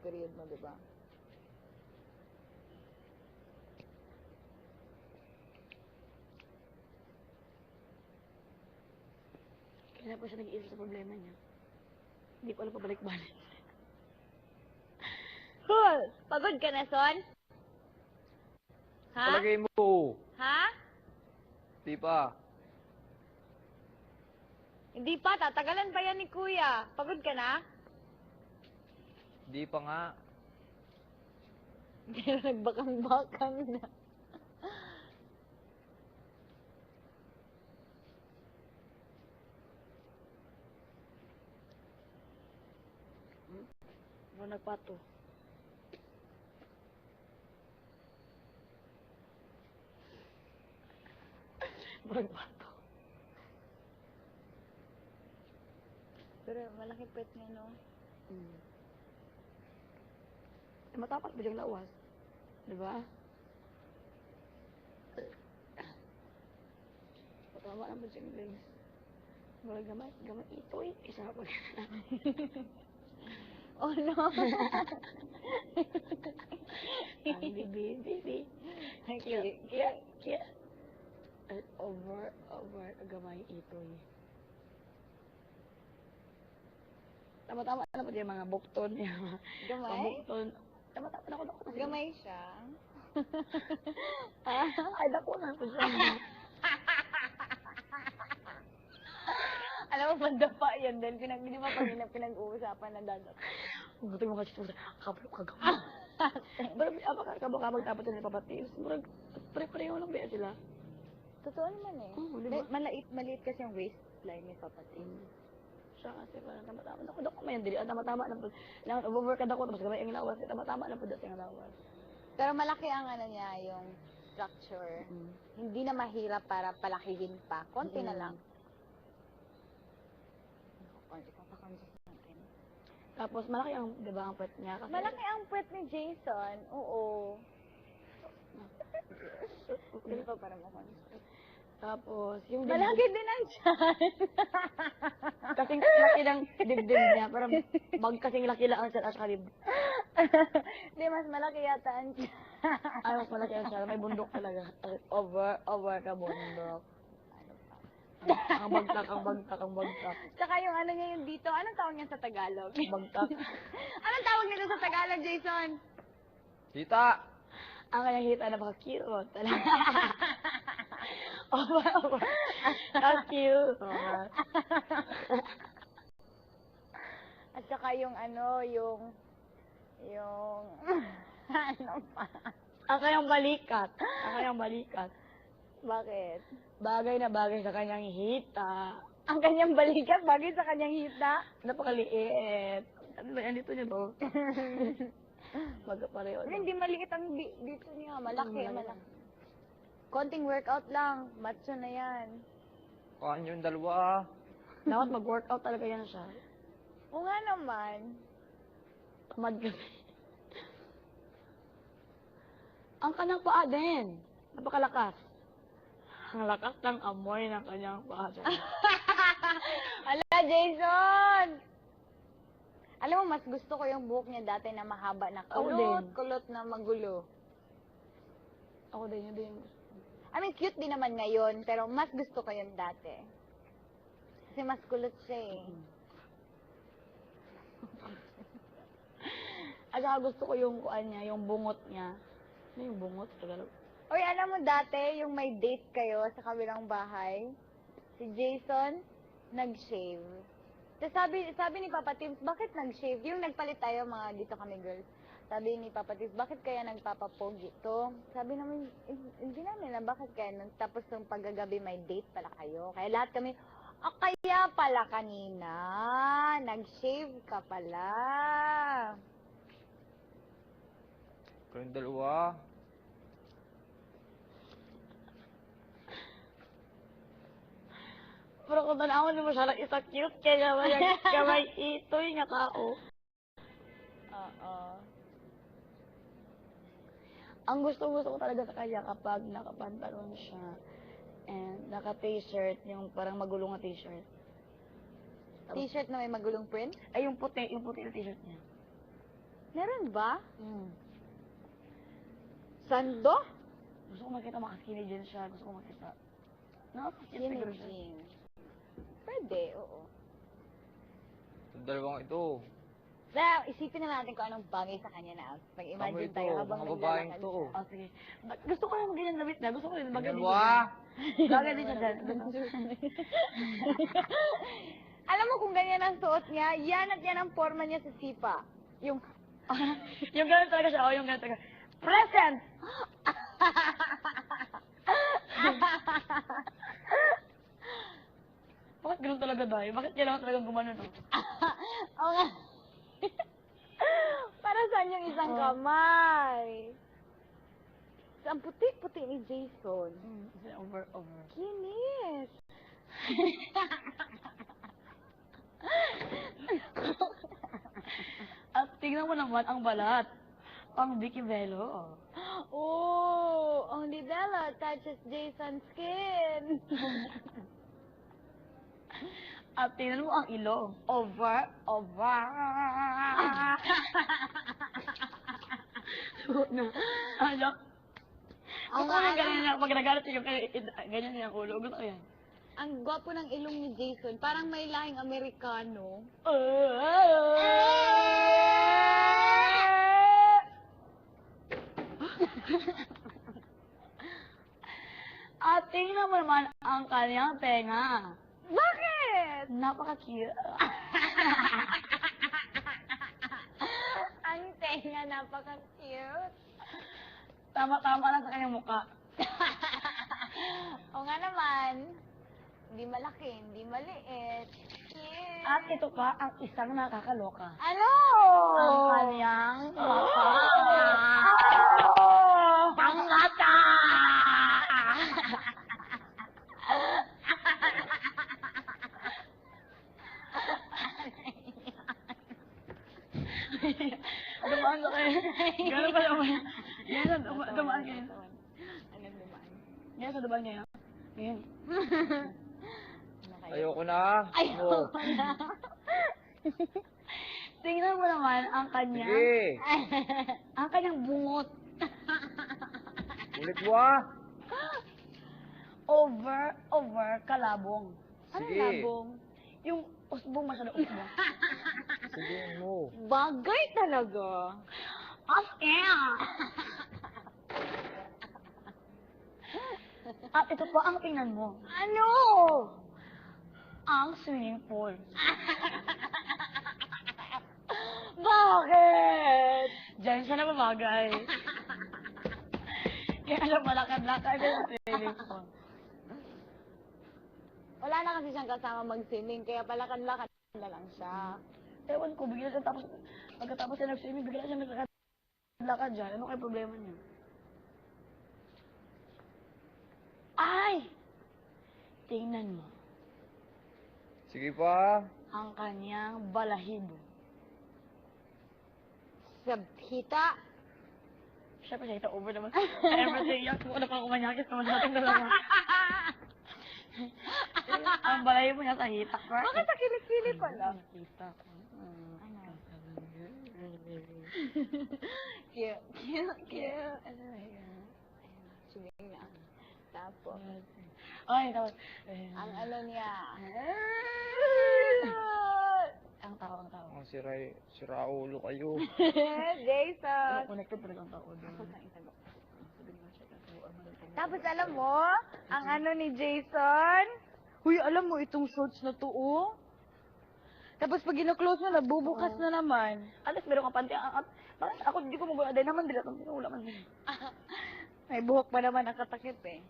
period mo, di ba? Kaya po siya nag-iisip sa problema niya. Hindi ko alam pabalik-balik. Cool! Pagod ka na, Son? Ha? Palagay mo. Ha? Di pa. Hindi pa, tatagalan pa yan ni Kuya. Pagod ka na? Di pa nga. Pero nagbakang-bakang na. Ano nagpato? Nagpato. Pero malaki pet niya, no? Matapat ba diyang lawas? Diba? Matama na ba diyang legs? Wala gamay ito eh. Isa pa Oh, no! Baby. Okay. Kaya. Over, gamay ito eh. Tama-tama na po yung mga bukton. Gamay? Bukton. Tama-tama na ako. Gamay siya. Ay, dako na po siya. Alam mo, pandapa yan din. Hindi ba pinag-uusapan na dadat? Buti mo kasi ito. Kabalo ka gamay. Pero kabag tapos na papatis. Murag, pare-pareho lang ba sila? Totoo naman eh. Oo, di ba? Maliit kasi yung waistline ni Papa Tim. Siya kasi parang tama-tama na po. Dako mayan dili. Tama-tama na po. Lang, overwork ako. Mas gamay ang lawas. Tama-tama na po dati ang lawas. Pero malaki ang ano niya, yung structure. Hindi na mahirap para palakihin pa. Konti na lang. Ipapakonsist natin. Tapos malaki ang, di ba, ang pet niya. Kasi, Malaki ang puwet ni Jason. Oo. Hindi pa para makonsist. Tapos, yung Malaki din ang tiyan. kasing laki ng dibdib niya. Parang kasing laki lang ang siya at saka dibdib. Hindi, mas malaki yata ang tiyan. Ay, mas malaki ang siya. May bundok talaga. Over ka bundok. Ang bagtak. Tsaka yung ano niya yung dito, anong tawag niya sa Tagalog? Bagtak. Anong tawag nito sa Tagalog, Jason? Kita. Ang kanyang hita na baka cute. Talaga. Over. How cute. At saka yung ano, yung ano pa? Ang kanyang balikat. Bakit? Bagay na bagay sa kanyang hita. Ang kanyang balikat, bagay sa kanyang hita? Napakaliit. Ano ba yan dito niya ba? Magkapareho. Hindi maliit ang dito niya, malaki. Konting workout lang, macho na yan. Kuhaan yung dalawa. Dapat mag-workout talaga yan siya. Oo nga naman. Tamad kami. Ang kanyang paa din. Napakalakas. Ang lakas ng amoy ng kanyang paa. Ala, Jason! Alam mo, mas gusto ko yung buhok niya dati na mahaba na Ako din. kulot na magulo. Ako din, yun din. I mean, cute din naman ngayon, pero mas gusto ko yun dati. Kasi mas kulot siya eh. At saka gusto ko yung kuan niya, yung bungot niya. Ano yung bungot? Tagalog. Oy, alam mo dati, yung may date kayo sa kabilang bahay, si Jason, nag-shave. Tapos sabi ni Papa Tims, bakit nag-shave? Yung nagpalit tayo, mga dito kami girls. Sabi ni Papa Tims, bakit kaya nagpapapogi to? Sabi namin, hindi namin na bakit kaya. Tapos nung paggagabi may date pala kayo. Kaya lahat kami, kaya pala kanina, nag-shave ka pala. Kayong dalawa. Pero kung tanawin mo siya lang isa cute, kaya kamay ito yung nga tao. Oo. Ang gusto ko talaga sa kanya kapag nakapantalon siya and naka-t-shirt, yung parang magulong na t-shirt. T-shirt na may magulong print? Ay, yung puti na t-shirt niya. Meron ba? Hmm. Sando? Gusto ko makita maka-skinny jeans siya. Gusto ko makita. Nakaka-cute Skinny siguro siya. jeans. Pwede, oo. Yung dalawang ito. Kaya isipin na natin kung anong bagay sa kanya na outfit. Tama Mag-imagine ito, tayo habang mga babaeng naglalakad to. siya. Oh, sige. Gusto ko yung ganyan damit na. Gusto ko yung Yung bagay dito. dalawa. Bagay din siya dyan. Alam mo kung ganyan ang suot niya, yan at yan ang forma niya sa sipa. Yung Yung gano'n talaga siya. Oh, yung gano'n talaga. Present! Bakit gano'n talaga dahil? Bakit kailangan talaga gumanon? Oh? Oo nga. Para saan yung isang kamay? Ang puti-puti ni Jason. Over. Kinis. At tingnan mo naman ang balat. Pang Vicky Velo. Oh, ang libella touches Jason's skin. At tingnan mo ang ilong. Over. Suot na. Ano? Ang Gusto ko yung alam- ganyan na pag nagalit yung ganyan yung ulo. Gusto ko yan. Ang gwapo ng ilong ni Jason. Parang may lahing Amerikano. At tingnan mo naman ang kanyang tenga. Bakit? Napaka-cute. Ang tenga, napaka-cute. Tama-tama lang sa kanyang mukha. O nga naman, hindi malaki, hindi maliit. Cute. At ito pa ang isang nakakaloka. Ano? Ang kanyang mukha. Pangata! Dumaan na kayo. Gano'n pa naman. Gano'n, dumaan kayo. Anong dumaan? Gano'n sa dumaan kayo. Ngayon. Ano kayo? Ayoko na. Ayoko Oh. na. Tingnan mo naman ang kanyang, Sige. ang kanyang bungot. Ulit mo ah. Over kalabong. Anong Sige. labong? Yung usbong, masyado usbong. Sige mo. Bagay talaga. As air! At ito pa ang tingnan mo. Ano? Ang swimming pool. Bakit? Diyan siya na babagay. Kaya siya malakad-lakad sa swimming pool. Wala na kasi siyang kasama mag-swimming, kaya palakad-lakad na lang siya. Ewan ko, bigla siya pagkatapos siya nag-swimming, bigla siya naglalakad dyan. Ano kaya problema niya? Ay! Tingnan mo. Sige pa. Ang kanyang balahibo. Sa hita. Siyempre, siya ito over naman. Everything yak, kung ano pang kumanyakit naman natin dalawa. Ang balahibo niya sa hitak. Bakit sa kilikili pala? Hitak. Ano? Cute, cute. Ano na yan? Swimming na. Tapos, Ay, tapos. ang ano niya. Ang tao. Ang siraulo kayo. Jason. Connected talaga ang tao doon. Tapos alam mo, ang ano ni Jason, huy, alam mo itong shorts na to, oh. Tapos pag ino-close mo, nabubukas na naman. At least meron kang panty. Bakit ako hindi ko mag-aday naman dila. Wala man din. May buhok pa naman nakatakip eh.